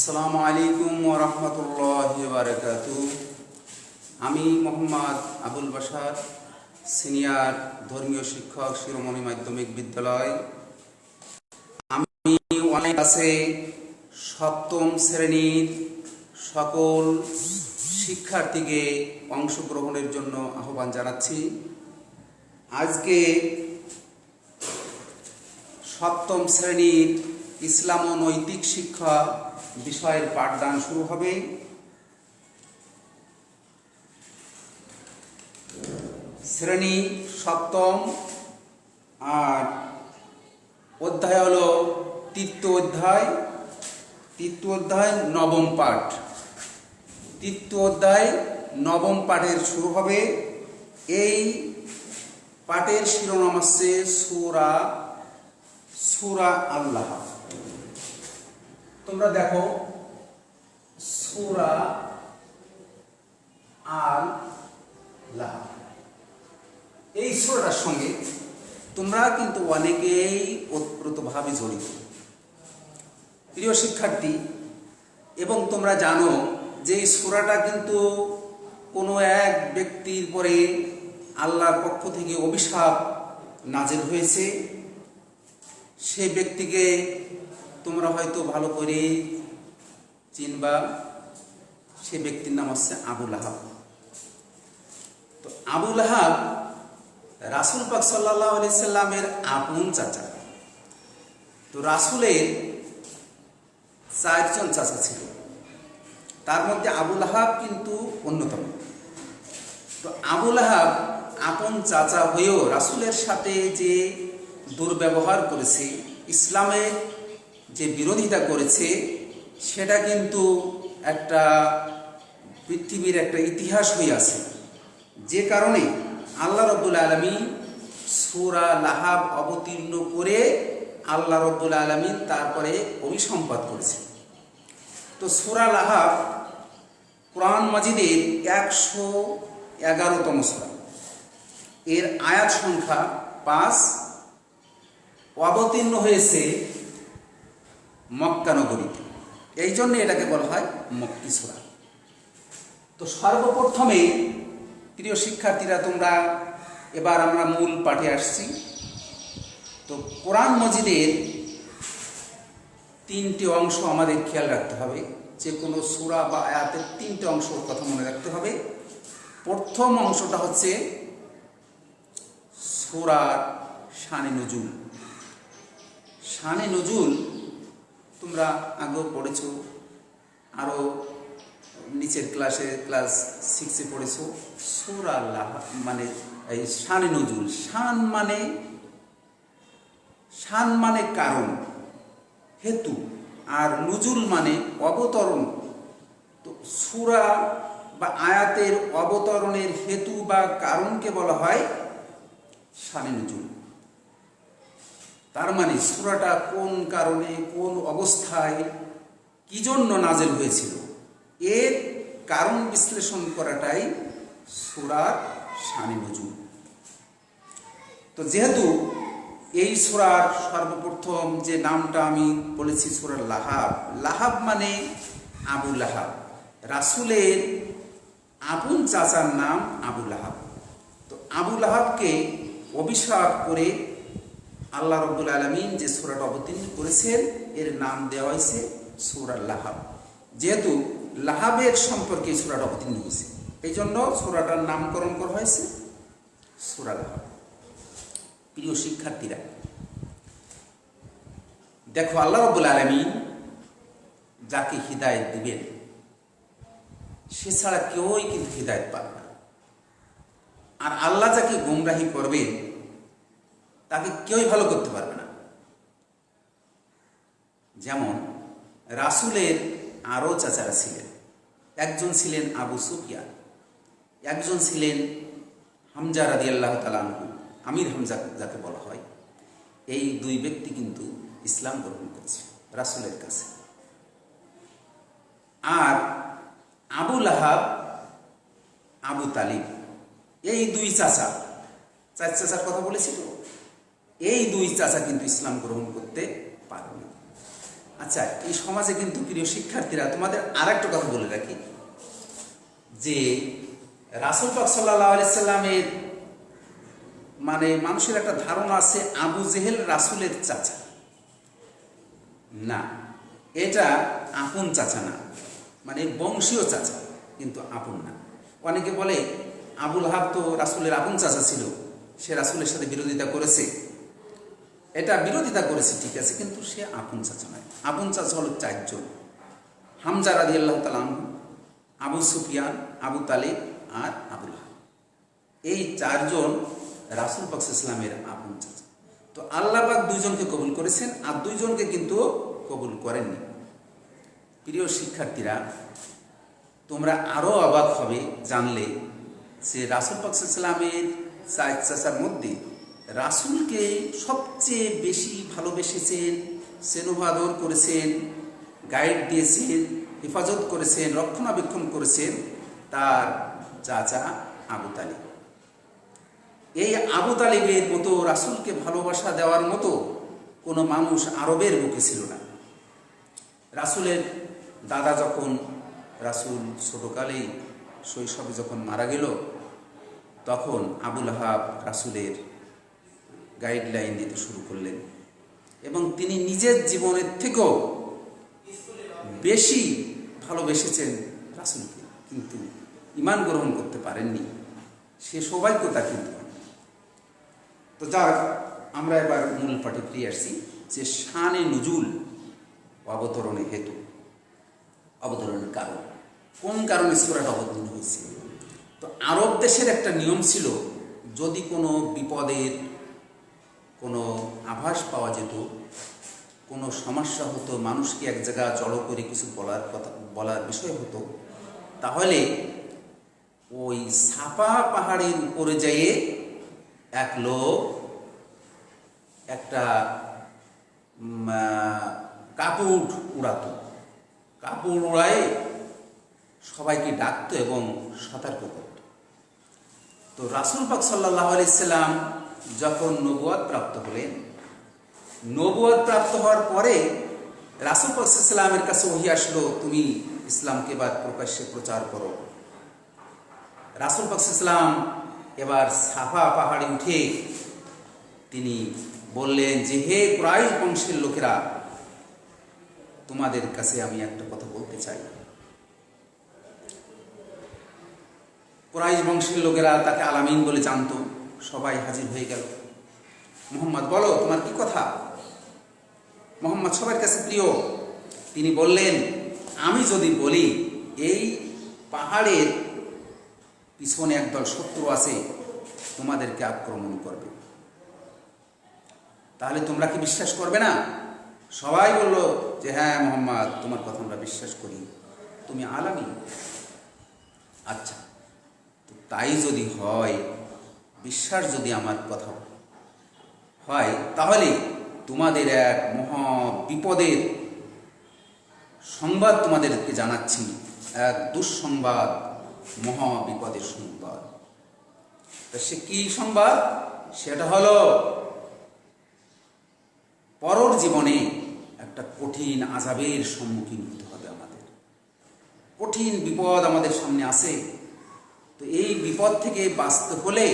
আসসালামু আলাইকুম ওয়া রাহমাতুল্লাহি ওয়া বারাকাতুহু। আমি মোহাম্মদ আবুল বাশার, সিনিয়র ধর্মীয় শিক্ষক, শিরোমণি মাধ্যমিক বিদ্যালয়। আমি অনলাইন ক্লাসে সপ্তম শ্রেণীর সকল শিক্ষার্থীকে অংশগ্রহণের জন্য আহ্বান জানাচ্ছি। আজকে সপ্তম শ্রেণীর ইসলাম ও নৈতিক শিক্ষা বিষয়ের পাঠদান শুরু হবে। শ্রেণী সপ্তম, আর অধ্যায় হলো তৃতীয় অধ্যায় নবম পাঠ। তৃতীয় অধ্যায় নবম পাঠের শুরু হবে। এই পাঠের শিরোনাম হচ্ছে সূরা আল্লাহ। তোমরা দেখো, সূরা আল্লাহ, এই সূরাটার সঙ্গে তোমরা কিন্তু অনেকেই ওতপ্রোতভাবে জড়িত, প্রিয় শিক্ষার্থী। এবং তোমরা জানো যে এই সূরাটা কিন্তু কোনো এক ব্যক্তির পরে আল্লাহর পক্ষ থেকে অভিশাপ নাযিল হয়েছে। সে ব্যক্তিকে তোমরা হয়তো ভালো করে চিনবা। সে ব্যক্তির নাম হচ্ছে আবু লাহাব। তো আবু লাহাব রাসূল পাক সাল্লাল্লাহু আলাইহি সাল্লামের আপন চাচা। তো রাসূলের চারজন চাচা ছিল, তার মধ্যে আবু লাহাব কিন্তু অন্যতম। তো আবু লাহাব আপন চাচা হয়েও রাসূলের সাথে যে দুর্ব্যবহার করেছে, ইসলামের যে বিরোধিতা করেছে, সেটা কিন্তু একটা পৃথিবীর একটা ইতিহাস হয়ে আছে। যে কারণে আল্লাহ রাব্বুল আলামিন সূরা লাহাব অবতীর্ণ করে আল্লাহ রাব্বুল আলামিন তারপরে অভিসম্পাত করেছে। তো সূরা লাহাব কোরআন মাজিদের 111তম সূরা। এর আয়াত সংখ্যা 5। অবতীর্ণ হয়েছে মক্কা নগরীতে, এই জন্য এটাকে বলা হয় মক্কি সূরা। তো সর্বপ্রথমে প্রিয় শিক্ষার্থীরা, তোমরা এবার আমরা মূল পাঠে আসছি। তো কোরআন মাজিদের 3টি অংশ আমাদের খেয়াল রাখতে হবে। যে কোনো সূরা বা আয়াতের 3টে অংশের কথা মনে রাখতে হবে। প্রথম অংশটা হচ্ছে সূরার শানে নুজুল। শানে নুজুল তোমরা আগেও পড়েছো, আরও নিচের ক্লাস 6-এ পড়েছো। সূরা আল্লাহ মানে এই শানে নুজুল। শান মানে কারণ, হেতু, আর নুজুল মানে অবতরণ। তো সূরা বা আয়াতের অবতরণের হেতু বা কারণকে বলা হয় শানে নুজুল। তার মানে সূরাটা কোন কারণে, কোন অবস্থায়, কি জন্য নাযিল হয়েছিল, এর কারণ বিশ্লেষণ করাটাই সূরার শানে নুজুল। তো যেহেতু এই সূরার সর্বপ্রথম যে নামটা আমি বলেছি সূরা লাহাব, লাহাব মানে আবু লাহাব। রাসূলের আপন চাচার নাম আবু লাহাব। তো আবু লাহাবকে অভিশাপ করে আল্লাহ রাব্বুল আলামিন যে সূরাটা অবতীর্ণ করেছেন, এর নাম দেওয়া হয়েছে সূরা লাহাব। যেহেতু লাহাবের সম্পর্কে সূরাটা অবতীর্ণ হয়েছে, এই জন্য সূরাটার নামকরণ করা হয়েছে সূরা লাহাব। প্রিয় শিক্ষার্থীরা, দেখো, আল্লাহ রাব্বুল আলামিন যাকে হিদায়াত দিবেন, সে ছাড়া কেউই কিন্তু হিদায়াত পাবে না। আর আল্লাহ যাকে গোমরাহি করবেন, তাকে কেউই ভালো করতে পারবে না। যেমন রাসূলের আরও চাচারা ছিলেন। একজন ছিলেন আবু সুফিয়ান, একজন ছিলেন হামজা রাদিয়াল্লাহু তাআলা আনহু, আমির হামজা যাকে বলা হয়। এই দুই ব্যক্তি কিন্তু ইসলাম গ্রহণ করেছে রাসূলের কাছে। আর আবু লাহাব, আবু তালিব, এই দুই চাচা, চার চাচার কথা বলেছিল, এই দুই চাচা কিন্তু ইসলাম গ্রহণ করতে পারেনি। আচ্ছা, আচ্ছা, এই সমাজে কিন্তু প্রিয় শিক্ষার্থীরা তোমাদের আর একটা কথা বলে রাখি যে রাসূল পাক সাল্লাল্লাহু আলাইহি সাল্লামের মানে মানুষের একটা ধারণা আছে আবু জেহেল রাসূলের চাচা। না, এটা আপন চাচা না, মানে বংশীয় চাচা, কিন্তু আপন না। অনেকে বলে আবুল হাব তো রাসূলের আপন চাচা ছিল, সে রাসূলের সাথে বিরোধিতা করেছে। এটা বিরোধিতা করেছে ঠিক আছে, কিন্তু সে আপন চাচা নয়। আপন চাচা হলো চারজন: হামজা রাদিয়াল্লাহু তাআলা আনহু, আবু সুফিয়ান, আবু তালিব আর আবুল হাব। এই চারজন রাসূল পাক সাল্লাল্লাহু আলাইহি ওয়াসাল্লামের আপন চাচা। তো আল্লাহ পাক দুইজনকে কবুল করেছেন, আর দুইজনকে কিন্তু কবুল করেননি। প্রিয় শিক্ষার্থীরা, তোমরা আরও অবাক হবে জানলে যে রাসূল পাক সাল্লাল্লাহু আলাইহি ওয়াসাল্লামের চার চাচার মধ্যে রাসূলকে সবচেয়ে বেশি ভালোবেসেছেন, স্নেহাদর করেছেন, গাইড দিয়েছেন, হেফাজত করেছেন, রক্ষণাবেক্ষণ করেছেন তার চাচা আবু তালিব। এই আবু তালিবের মতো রাসূলকে ভালোবাসা দেওয়ার মতো কোনো মানুষ আরবের বুকে ছিল না। রাসূলের দাদা যখন রাসূল ছোটকালেই শৈশবে যখন মারা গেল, তখন আবুল হাব রাসূলের গাইডলাইন দিতে শুরু করলেন এবং তিনি নিজের জীবনের থেকেও বেশি ভালোবেসেছেন রাসূলকে, কিন্তু ঈমান গ্রহণ করতে পারেননি। সে সৌভাগ্যতা কিন্তু। তো যাক, আমরা এবার মূল পাঠে ফিরে আসছি যে শানে নুজুল, অবতরণের হেতু, অবতরণের কারণ, কোন কারণে সূরাটা অবতীর্ণ হয়েছে। তো আরব দেশের একটা নিয়ম ছিল, যদি কোনো বিপদের কোনো আভাস পাওয়া যেত, কোনো সমস্যা হতো, মানুষকে এক জায়গায় জড়ো করে কিছু বলার বিষয় হতো, তাহলে ওই সাফা পাহাড়ের উপরে যেয়ে এক লোক একটা কাপড় উড়াতো, কাপড় উড়ায় সবাইকে ডাকতো এবং সতর্ক করত। তো রাসূল পাক সাল্লাল্লাহু আলাইহি সাল্লাম যখন নবুয়ত প্রাপ্ত হলেন, নবুয়ত প্রাপ্ত হওয়ার পরে রাসূল পাক সাল্লাল্লাহু আলাইহি সাল্লামের কাছে ওহী আসলো, তুমি ইসলামকে এবার প্রকাশ্যে প্রচার করো। রাসূল পাক সাল্লাল্লাহু আলাইহি সাল্লাম এবার সাফা পাহাড়ে উঠে তিনি বললেন যে, হে কুরাইশ বংশের লোকেরা, তোমাদের কাছে আমি একটা কথা বলতে চাই। কুরাইশ বংশের লোকেরা তাকে আলামিন বলে জানতো। সবাই হাজির হয়ে গেল। মুহাম্মদ, বলো তোমার কি কথা। মুহাম্মদ সবার কাছে প্রিয়। তিনি বললেন, আমি যদি বলি এই পাহাড়ের পিছনে একদল শত্রু আছে, তোমাদেরকে আক্রমণ করবে, তাহলে তোমরা কি বিশ্বাস করবে না? সবাই বলল যে হ্যাঁ মুহাম্মদ, তোমার কথা আমরা বিশ্বাস করি, তুমি আলামিন। আচ্ছা, তো তাই যদি হয়, বিশ্বাস যদি আমার কথা হয়, তাহলে তোমাদের এক মহা বিপদের সংবাদ তোমাদেরকে জানাচ্ছি, এক দুঃসংবাদ, মহা বিপদের সংবাদ। তা সে কি সংবাদ? সেটা হলো পরর জীবনে একটা কঠিন আযাবের সম্মুখীন হতে হবে আমাদের। কঠিন বিপদ আমাদের সামনে আছে। তো এই বিপদ থেকে বাঁচতে হলে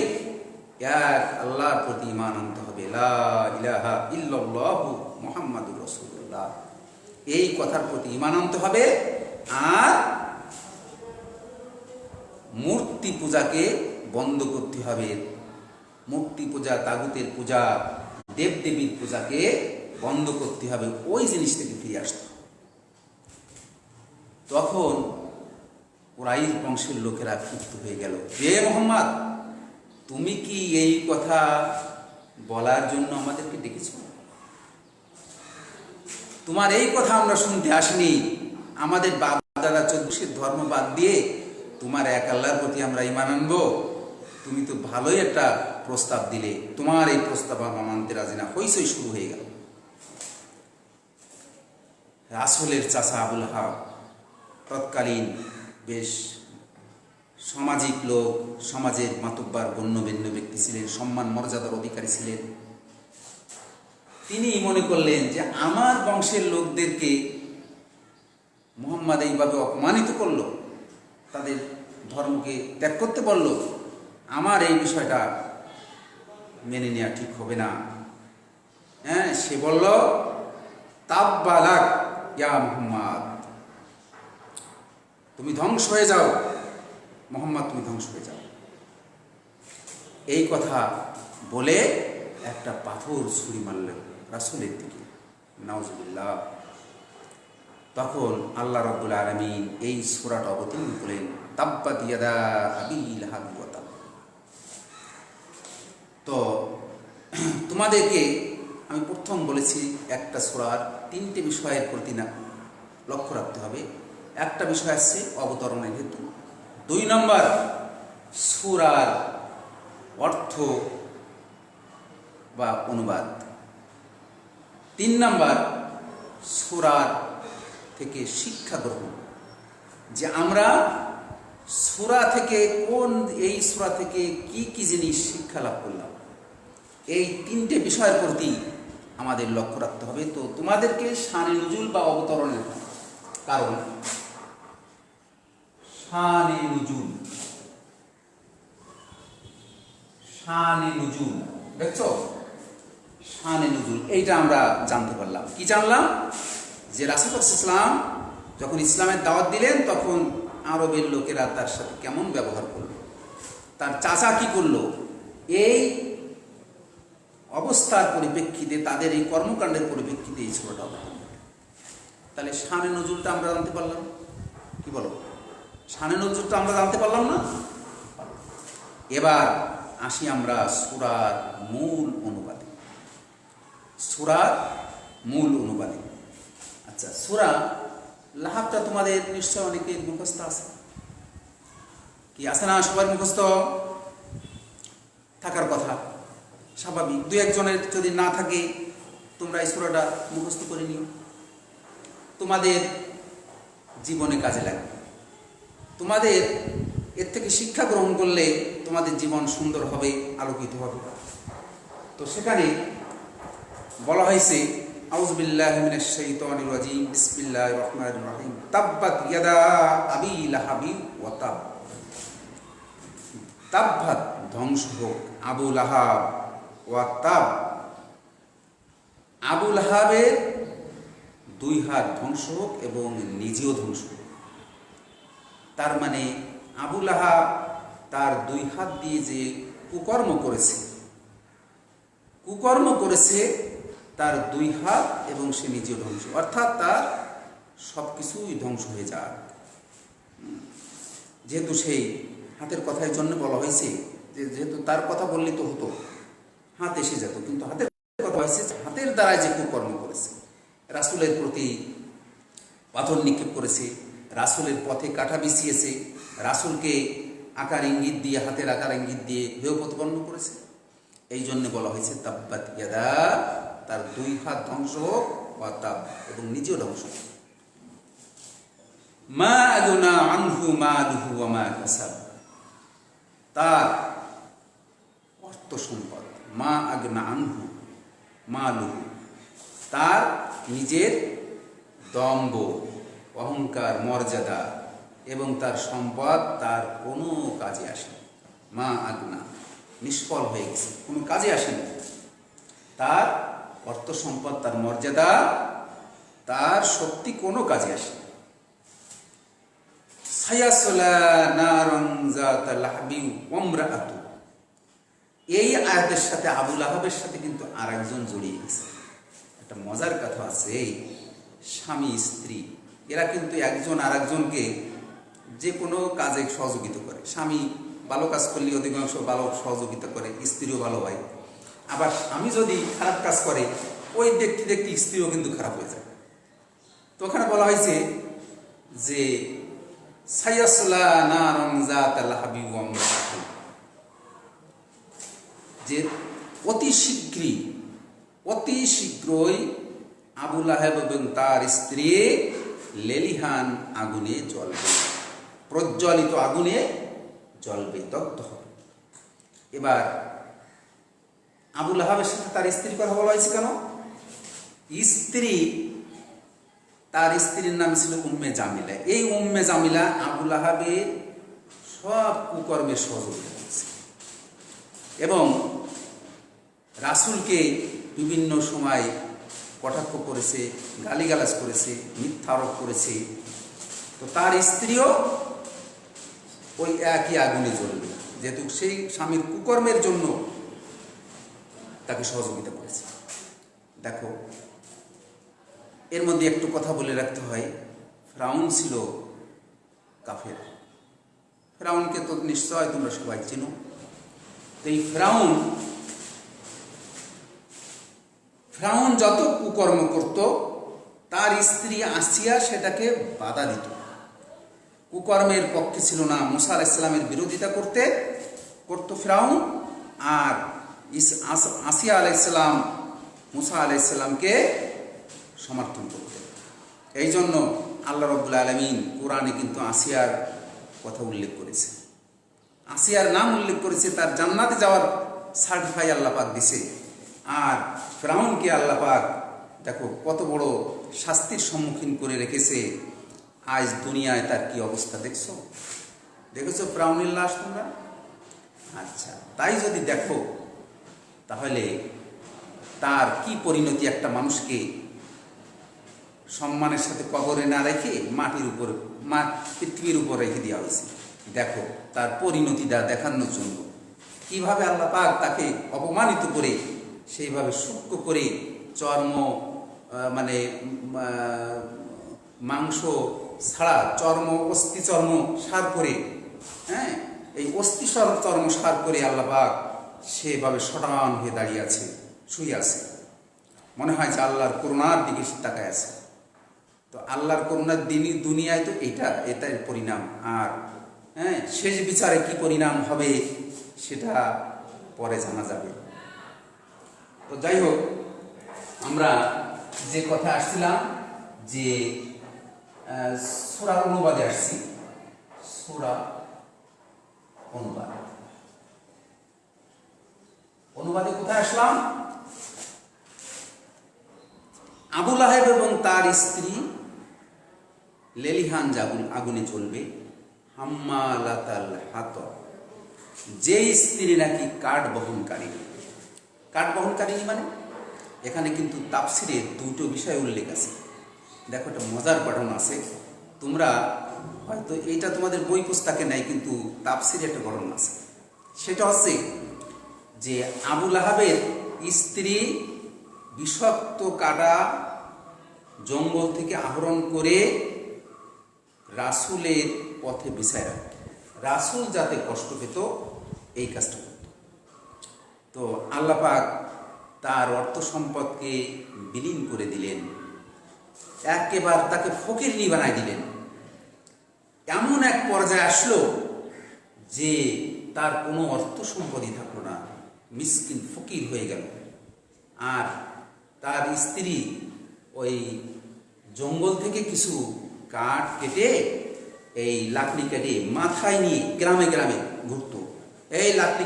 এক আল্লাহর প্রতি ঈমান আনতে হবে, লা ইলাহা ইল্লাল্লাহু মুহাম্মাদুর রাসূলুল্লাহ, এই কথার প্রতি ঈমান আনতে হবে। আর মূর্তি পূজাকে বন্ধ করতে হবে। মূর্তি পূজা, তাগুতের পূজা, দেবদেবীর পূজাকে বন্ধ করতে হবে, ওই জিনিস থেকে ফিরে আসতে হবে। তখন কুরাইশ বংশের লোকেরা ক্ষিপ্ত হয়ে গেল, হে মুহাম্মদ, তুমি কি এই কথা বলার জন্য আমাদেরকে ডেকেছ? তোমার এই কথা আমরা শুনতে আসিনি। আমাদের বাপ দাদা 1400 ধর্ম বাদ দিয়ে তোমার এক আল্লাহর প্রতি আমরা ঈমান আনবো। তুমি তো ভালোই একটা প্রস্তাব দিলে, তোমার এই প্রস্তাব আমরা মানতে রাজি না। হইচই শুরু হয়ে গেল। রাসূলের চাচা আবুল হাব তৎকালীন বেশ সামাজিক লোক, সমাজের মাতব্বর গণ্যমান্য ব্যক্তি ছিলেন, সম্মান মর্যাদার অধিকারী ছিলেন। তিনি মনে করলেন যে আমার বংশের লোকদেরকে মুহাম্মদ এইভাবে অপমানিত করলো, তাদের ধর্মকে ত্যাগ করতে বলল, আমার এই বিষয়টা মেনে নেওয়া ঠিক হবে না। হ্যাঁ, সে বলল, তাব্বালাক ইয়া মুহাম্মদ, তুমি ধ্বংস হয়ে যাও মুহাম্মদ, তুমি ধ্বংস হয়ে যাও। এই কথা বলে একটা পাথর ছুরি মারল রাসূলের দিকে, নাউজুবিল্লাহ। তখন আল্লাহ রাব্বুল আলামিন এই সূরাটা অবতীর্ণ করলেন, তাব্বাত ইয়াদা আবি লাহাব ওয়া তাব। তো তোমাদেরকে আমি প্রথম বলেছি একটা সূরার তিনটে বিষয়ের প্রতি না লক্ষ্য রাখতে হবে। একটা বিষয় আছে অবতরণের হেতু, 2 নম্বর সূরার অর্থ বা অনুবাদ, 3 নম্বর সূরার থেকে শিক্ষা গ্রহণ, যে আমরা সূরা থেকে এই সূরা থেকে কি কি জিনিস শিক্ষা লাভ করলাম। এই 3টে বিষয়ের প্রতি আমাদের লক্ষ্য রাখতে হবে। তো তোমাদেরকে শানে নুজুল বা অবতরণের কারণ, শানে নুজুল, শানে নুজুল, দেখছো, শানে নুজুল, এইটা আমরা জানতে পারলাম। কি জানলাম? যে রাসূল সাল্লাল্লাহু আলাইহি ওয়াসাল্লাম যখন ইসলামের দাওয়াত দিলেন, তখন আরবের লোকেরা তার সাথে কেমন ব্যবহার করলো, তার চাচা কি করলো, এই অবস্থার পরিপ্রেক্ষিতে, তাদের এই কর্মকাণ্ডের পরিপ্রেক্ষিতে এই সূরাটা অবতীর্ণ। তাহলে শানে নজরুলটা আমরা জানতে পারলাম। কি বলো, শানে নজরুলটা আমরা জানতে পারলাম না? এবার আসি আমরা সূরার মূল অনুবাদে। সূরার মূল অনুবাদে, আচ্ছা, সূরা লাহাবটা তোমাদের নিশ্চয় অনেকের মুখস্থ আছে। কি আছে না? সবার মুখস্থ থাকার কথা, স্বাভাবিক। 2-1 যদি না থাকে, তোমরা এই সূরাটা মুখস্থ করে নিও, তোমাদের জীবনে কাজে লাগবে। তোমাদের এর থেকে শিক্ষা গ্রহণ করলে তোমাদের জীবন সুন্দর হবে, আলোকিত হবে। তো সেখানে বলা হয়েছে, আউযু বিল্লাহি মিনাশ শাইতানির রাজিম, বিসমিল্লাহির রহমানির রহিম, তাব্বাত ইয়াদা আবি লাহাবি ওয়া তাব। তাব্বাত, ধ্বংস হোক, আবু লাহাব, ওয়া তাব, আবু লাহাবের 2 হাত ধ্বংস হোক এবং নিজেও ধ্বংস হোক। তার মানে আবু লাহাব তার 2 হাত দিয়ে যে কুকর্ম করেছে, তার 2 হাত এবং সে নিজেও ধ্বংস, অর্থাৎ তার সব কিছুই ধ্বংস হয়ে যাক। যেহেতু সেই হাতের কথার জন্য বলা হয়েছে, যেহেতু তার কথা বললে তো হতো, হাত এসে যেত, কিন্তু হাতের কথা হয়েছে হাতের দ্বারা যে কুকর্ম করেছে, রাসূলের প্রতি পাথর নিক্ষেপ করেছে, রাসূলের পথে কাঁটা বিছিয়েছে, রাসূলকে আকার ইঙ্গিত দিয়ে, হাতের আকার ইঙ্গিত দিয়ে হেয় প্রতিপন্ন করেছে, এই জন্য বলা হয়েছে তাব্বাত ইয়াদা, তার 2 হাত ধ্বংস হোক, ওয়া তাব, এবং নিজেও ধ্বংস হোক। মা আগুনা আনহু মালুহু ওয়া মা কাসাব, তার অর্থ সম্পদ, মা আগনা আনহু মালুহু, তার নিজের দম্ভ, অহংকার, মর্যাদা এবং তার সম্পদ তার কোনো কাজে আসেনি। মা আগনা, নিষ্ফল হয়ে গেছে, কোনো কাজে আসেনি। তার অর্থ সম্পদ, তার মর্যাদা, তার শক্তি কোনো কাজে আসেনি। সায়াসলা নারান যাতা লাহাবি ওয়া ইমরাআতু, এই আয়াতের সাথে আবু লাহাবের সাথে কিন্তু আরেকজন জড়িয়ে গেছে। একটা মজার কথা আছে, এই স্বামী স্ত্রী এরা কিন্তু একজন আরেকজনকে যে কোনো কাজে সহযোগিতা করে। স্বামী ভালো কাজ করলে অধিকাংশ ভালো সহযোগিতা করে, স্ত্রীও ভালো হয়। আবার স্বামী যদি খারাপ কাজ করে, ওই দেখতে দেখতে স্ত্রীও কিন্তু খারাপ হয়ে যায়। তো ওখানে বলা হয়েছে যে সায়াসলা নারান যাতা লাহাবি ওয়া ইমরাআতু, যে অতি শীঘ্রই আবু লাহাব এবং তার স্ত্রী লেলিহান আগুনে জ্বলবে, প্রজ্বলিত আগুনে জ্বলবে, দগ্ধ হবে। এবার আবু লাহাবের সাথে তার স্ত্রীর কথা বলা হয়েছে কেন? স্ত্রী, তার স্ত্রীর নাম ছিল উম্মে জামিলা। এই উম্মে জামিলা আবু লাহাবের সব কুকর্মের সহযোগিতা করেছে এবং রাসূলকে বিভিন্ন সময় কটাক্ষ করেছে, গালিগালাজ করেছে, মিথ্যা আরোপ করেছে। তো তার স্ত্রীও ওই একই আগুনে জ্বলবে, যেহেতু সেই স্বামীর কুকর্মের জন্য তাকে সহযোগিতা করেছে। দেখো, এর মধ্যে একটু কথা বলে রাখতে হয়, ফিরআউন ছিল কাফের। ফিরআউনকে তো নিশ্চয় তোমরা সবাই চেনো। তো এই ফিরআউন যত কুকর্ম করত, তার স্ত্রী আসিয়া সেটাকে বাধা দিত। কুকর্মের পক্ষে ছিল না, মুসা আলাইহিস সালামের বিরোধিতা করত ফিরআউন, আর আসিয়া আলাইহিস সালাম মুসা আলাইহিস সালামকে সমর্থন করতেন। এই জন্য আল্লাহ রাব্বুল আলামিন কোরআনে কিন্তু আসিয়ার কথা উল্লেখ করেছে, আসিয়ার নাম উল্লেখ করেছে, তার জান্নাতে যাওয়ার সার্টিফাই আল্লাহ পাক দিছে। আর ফিরআউনকে আল্লাহ পাক দেখো কত বড় শাস্তির সম্মুখীন করে রেখেছে। আজ দুনিয়ায় তার কি অবস্থা দেখছো ফিরআউনের লাশ তোমরা? আচ্ছা, তাই যদি দেখো তাহলে তার কি পরিণতি, একটা মানুষকে সম্মানের সাথে কবরে না রেখে পৃথিবীর উপর রেখে দেওয়া হয়েছে। দেখো তার পরিণতিটা দেখানোর জন্য কিভাবে আল্লাহ পাক তাকে অপমানিত করে সেইভাবে সূক্ষ্ম করে চর্ম মানে মাংস ছাড়া চর্ম অস্থি চর্ম সার করে, হ্যাঁ, এই অস্থি চর্ম সার করে আল্লাহ পাক সেভাবে শটান হয়ে দাঁড়িয়ে আছে, শুয়ে আছে। মনে হয় যে আল্লাহর করুণার দিকে তাকায় আছে। তো আল্লাহর করুণার দুনিয়ায় তো এটার পরিণাম। আর হ্যাঁ, শেষ বিচারে কি পরিণাম হবে সেটা পরে জানা যাবে। তো যাই হোক, আমরা যে কথা আসছিলাম যে সূরার অনুবাদে আসছি, সূরা অনুবাদে কোথায় আসলাম? আবু লাহাব এবং তার স্ত্রী লেলিহান আগুনে জ্বলবে। হাম্মালাতাল হাতব, যে স্ত্রী নাকি কাঠ বহনকারিণী মানে এখানে কিন্তু তাফসিরে দুটো বিষয় উল্লেখ আছে। দেখো, একটা মজার ঘটনা আছে, তোমরা হয়তো এইটা তোমাদের বই পুস্তকে নাই, কিন্তু তাফসিরে একটা ঘটনা আছে। সেটা হচ্ছে যে আবু লাহাবের স্ত্রী বিষাক্ত কাটা জঙ্গল থেকে আহরণ করে রাসূলের পথে বিছায় রাখত, রাসূল যাতে কষ্ট পেত এই কাজটা করত। তো আল্লাহ পাক তার অর্থ সম্পদকে বিলীন করে দিলেন, একেবারে তাকে ফকিরনি বানায় দিলেন। এমন এক পর্যায়ে আসলো যে তার কোনো অর্থ সম্পদই থাকলো না, মিসকিন ফকির হয়ে গেল। আর তার স্ত্রী ওই জঙ্গল থেকে কিছু কাঠ কেটে, এই লাকড়ি কেটে মাথায় নিয়ে গ্রামে গ্রামে ঘুরত, এই লাকড়ি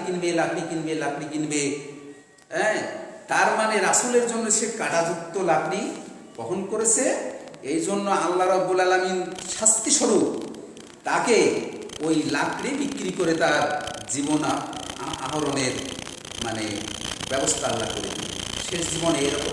কিনবে। হ্যাঁ, তার মানে রাসূলের জন্য সে কাঁটাযুক্ত লাকড়ি বহন করেছে। এই জন্য আল্লাহ রাব্বুল আলামিন শাস্তি স্বরূপ তাকে ওই লাকড়ি বিক্রি করে তার জীবন আহরণের মানে ব্যবস্থা আল্লাহ করে দিলেন। শেষ জীবনে এরকম